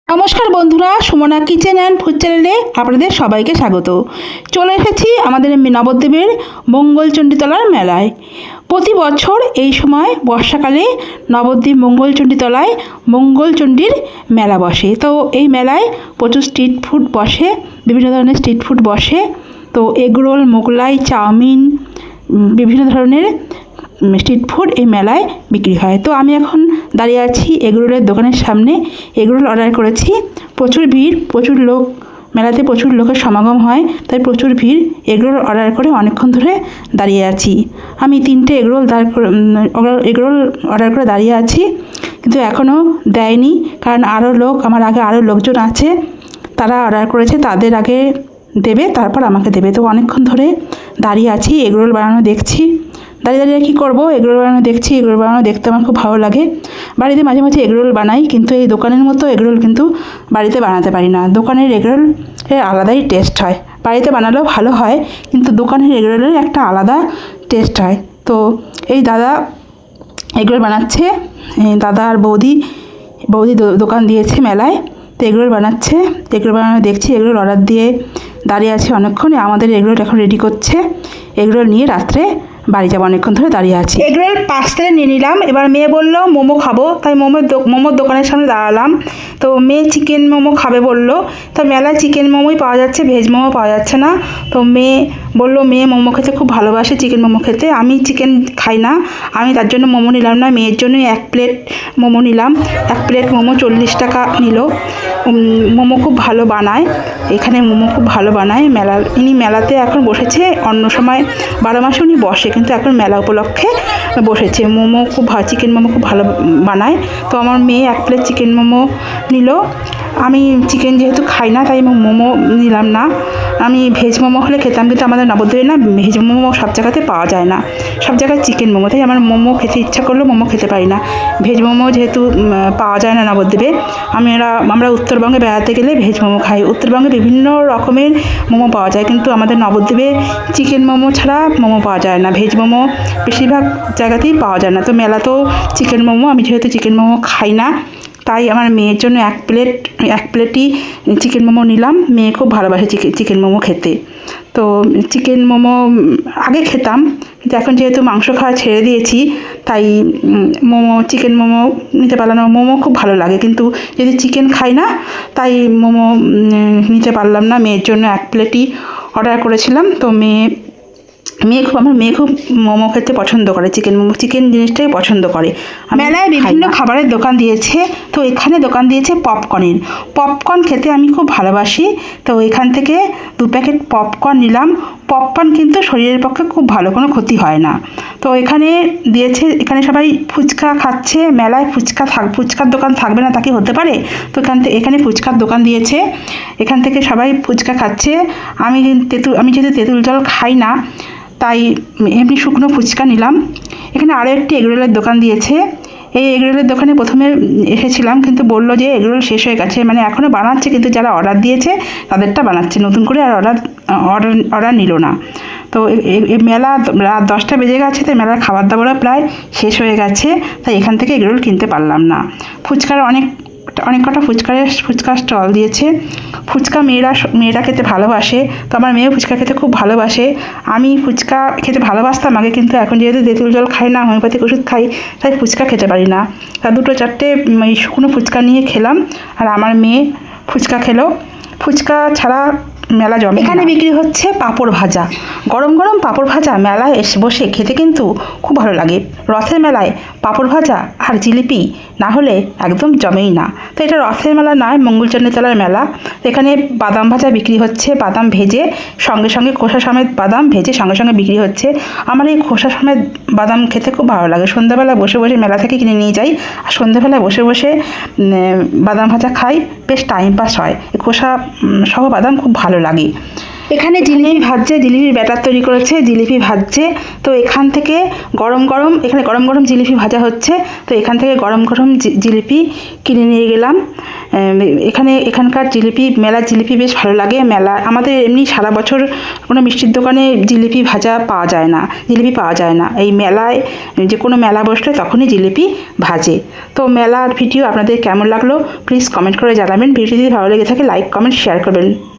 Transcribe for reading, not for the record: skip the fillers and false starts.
নমস্কার বন্ধুরা, Sumana kitchen and food চ্যানেলে আপনাদের সবাইকে স্বাগত। চলে এসেছি আমাদের নবদ্বীপের মঙ্গলচণ্ডীতলার মেলায়। প্রতি বছর এই সময় বর্ষাকালে নবদ্বীপ মঙ্গলচণ্ডীতলায় মঙ্গলচণ্ডীর মেলা বসে। তো এই মেলায় প্রচুর স্ট্রিট ফুড বসে, বিভিন্ন ধরনের স্ট্রিট ফুড বসে। তো এগরোল, মোগলাই, চাউমিন, বিভিন্ন ধরনের স্ট্রিট ফুড এই মেলায় বিক্রি হয়। তো আমি এখন দাঁড়িয়ে আছি এগরোলের দোকানের সামনে। এগরোল অর্ডার করেছি। প্রচুর ভিড়, প্রচুর লোক, মেলাতে প্রচুর লোকের সমাগম হয়, তাই প্রচুর ভিড়। এগরোল অর্ডার করে অনেকক্ষণ ধরে দাঁড়িয়ে আছি। আমি 3টে এগরোল অর্ডার করে দাঁড়িয়ে আছি, কিন্তু এখনও দেয়নি। কারণ আমার আগে আরও লোকজন আছে, তারা অর্ডার করেছে, তাদের আগে দেবে, তারপর আমাকে দেবে। তো অনেকক্ষণ ধরে দাঁড়িয়ে আছি, এগরোল বানানো দেখছি। দাঁড়িয়ে দাঁড়িয়ে কী করবো, এগরোল বানানো দেখছি। এগরোল বানানো দেখতে আমার খুব ভালো লাগে। বাড়িতে মাঝে মাঝে এগরোল বানাই, কিন্তু এই দোকানের মতো এগরোল কিন্তু বাড়িতে বানাতে পারি না। দোকানের এগরোল আলাদাই টেস্ট হয়, বাড়িতে বানালেও ভালো হয়, কিন্তু দোকানের এগরোলের একটা আলাদা টেস্ট হয়। তো এই দাদা এগরোল বানাচ্ছে, দাদা আর বৌদি দোকান দিয়েছে মেলায়, তো এগরোল বানাচ্ছে। এগরোল বানানো দেখছি, এগরোল অর্ডার দিয়ে দাঁড়িয়ে আছে অনেকক্ষণ। আমাদের এগরোল এখন রেডি করছে। এগরোল নিয়ে রাত্রে বাড়ি যাবো, অনেকক্ষণ ধরে দাঁড়িয়ে আছি। এগরোল পার্সেলে নিয়ে নিলাম। এবার মেয়ে বললো মোমো খাবো, তাই মোমোর দোকানের সামনে দাঁড়ালাম। তো মেয়ে চিকেন মোমো খাবে বললো। তো মেলায় চিকেন মোমোই পাওয়া যাচ্ছে, ভেজ মোমো পাওয়া যাচ্ছে না। তো মেয়ে বললো মেয়ে মোমো খেতে খুব ভালোবাসে, চিকেন মোমো খেতে। আমি চিকেন খাই না, আমি তার জন্য মোমো নিলাম না। মেয়ের জন্যই 1 প্লেট মোমো নিলাম। 1 প্লেট মোমো 40 টাকা নিল। মোমো খুব ভালো বানায়, এখানে মোমো খুব ভালো বানায়। ইনি মেলাতে এখন বসেছে, অন্য সময় 12 মাসে উনি বসে, কিন্তু এখন মেলা উপলক্ষে বসেছে। চিকেন মোমো খুব ভালো বানায়। তো আমার মেয়ে 1 প্লেট চিকেন মোমো নিল। আমি চিকেন যেহেতু খাই না, তাই মোমো নিলাম না। আমি ভেজ মোমো হলে খেতাম, কিন্তু আমাদের নবদ্বীপে না ভেজ মোমো সব জায়গাতে পাওয়া যায় না, সব জায়গায় চিকেন মোমো। তাই আমার মোমো খেতে ইচ্ছা করলেও মোমো খেতে পারি না। ভেজ মোমো যেহেতু পাওয়া যায় না নবদ্বীপে, আমরা উত্তরবঙ্গে বেড়াতে গেলে ভেজ মোমো খাই। উত্তরবঙ্গে বিভিন্ন রকমের মোমো পাওয়া যায়, কিন্তু আমাদের নবদ্বীপে চিকেন মোমো ছাড়া মোমো পাওয়া যায় না। ভেজ মোমো বেশিরভাগ জায়গাতেই পাওয়া যায় না। তো মেলাতেও চিকেন মোমো, আমি যেহেতু চিকেন মোমো খাই না, তাই আমার মেয়ের জন্য 1 প্লেটই চিকেন মোমো নিলাম। মেয়ে খুব ভালোবাসে চিকেন মোমো খেতে। তো চিকেন মোমো আগে খেতাম, কিন্তু এখন যেহেতু মাংস খাওয়া ছেড়ে দিয়েছি, তাই চিকেন মোমো নিতে পারলাম না। মোমো খুব ভালো লাগে, কিন্তু যদি চিকেন খাই না, তাই মোমো নিতে পারলাম না। মেয়ের জন্য 1 প্লেটই অর্ডার করেছিলাম। তো আমার মেয়ে খুব মোমো খেতে পছন্দ করে, চিকেন জিনিসটাই পছন্দ করে। মেলায় বিভিন্ন খাবারের দোকান দিয়েছে, তো এখানে দোকান দিয়েছে পপকর্ন খেতে আমি খুব ভালোবাসি। তো এখান থেকে 2 প্যাকেট পপকর্ন নিলাম। পপকর্ন কিন্তু শরীরের পক্ষে খুব ভালো, কোনো ক্ষতি হয় না। তো এখানে এখানে সবাই ফুচকা খাচ্ছে। মেলায় ফুচকার দোকান থাকবে না তা কি হতে পারে? তো এখানে ফুচকার দোকান দিয়েছে, এখান থেকে সবাই ফুচকা খাচ্ছে। আমি যেহেতু তেঁতুল জল খাই না, তাই এমনি শুকনো ফুচকা নিলাম। এখানে আরও একটি এগরোলের দোকান দিয়েছে। এই এগরোলের দোকানে প্রথমে এসেছিলাম, কিন্তু বললো যে এগরোল শেষ হয়ে গেছে। মানে এখনও বানাচ্ছে, কিন্তু যারা অর্ডার দিয়েছে তাদেরটা বানাচ্ছে, নতুন করে আর অর্ডার নিল না। তো মেলা রাত 10টা বেজে গেছে, তাই মেলার খাবার দাবারও প্রায় শেষ হয়ে গেছে, তাই এখান থেকে এগরোল কিনতে পারলাম না। ফুচকার অনেক কটা ফুচকার স্টল দিয়েছে। ফুচকা মেয়েরা খেতে ভালোবাসে, তো আমার মেয়েও ফুচকা খেতে খুব ভালোবাসে। আমি ফুচকা খেতে ভালোবাসতাম আগে, কিন্তু এখন যেহেতু তেঁতুল জল খাই না, হোমিওপ্যাথিক ওষুধ খাই, তাই ফুচকা খেতে পারি না। তা 2-4টে শুকনো ফুচকা নিয়ে খেলাম, আর আমার মেয়ে ফুচকা খেলো। ফুচকা ছাড়া মেলা জমে। এখানে বিক্রি হচ্ছে পাঁপড় ভাজা, গরম গরম পাঁপড় ভাজা। মেলায় বসে খেতে কিন্তু খুব ভালো লাগে। রথের মেলায় পাঁপড় ভাজা আর জিলিপি না হলে একদম জমেই না। তো এটা রথের মেলা নয়, মঙ্গলচণ্ডীতলার মেলা। এখানে বাদাম ভাজা বিক্রি হচ্ছে, বাদাম ভেজে সঙ্গে সঙ্গে খোসা সমেত বাদাম ভেজে সঙ্গে সঙ্গে বিক্রি হচ্ছে। আমার এই খোসা সমেত বাদাম খেতে খুব ভালো লাগে। সন্ধ্যাবেলা বসে বসে মেলা থেকে কিনে নিয়ে যাই, আর সন্ধ্যাবেলায় বসে বসে বাদাম ভাজা খাই, বেশ টাইম পাস হয়। খোসা সহ বাদাম খুব ভালো লাগে। এখানে জিলিপি ভাজছে, জিলিপির ব্যাটার তৈরি করেছে, জিলিপি ভাজছে। তো এখান থেকে গরম গরম, এখানে গরম গরম জিলিপি ভাজা হচ্ছে। তো এখান থেকে গরম গরম জিলিপি কিনে নিয়ে গেলাম। এখানকার জিলিপি, মেলার জিলিপি বেশ ভালো লাগে। মেলা আমাদের এমনি সারা বছর কোনো মিষ্টির দোকানে জিলিপি ভাজা পাওয়া যায় না, জিলিপি পাওয়া যায় না। এই মেলায়, যে কোনো মেলা বসলে তখনই জিলিপি ভাজে। তো মেলার ভিডিও আপনাদের কেমন লাগলো প্লিজ কমেন্ট করে জানাবেন। ভিডিওটি যদি ভালো লেগে থাকে লাইক কমেন্ট শেয়ার করবেন।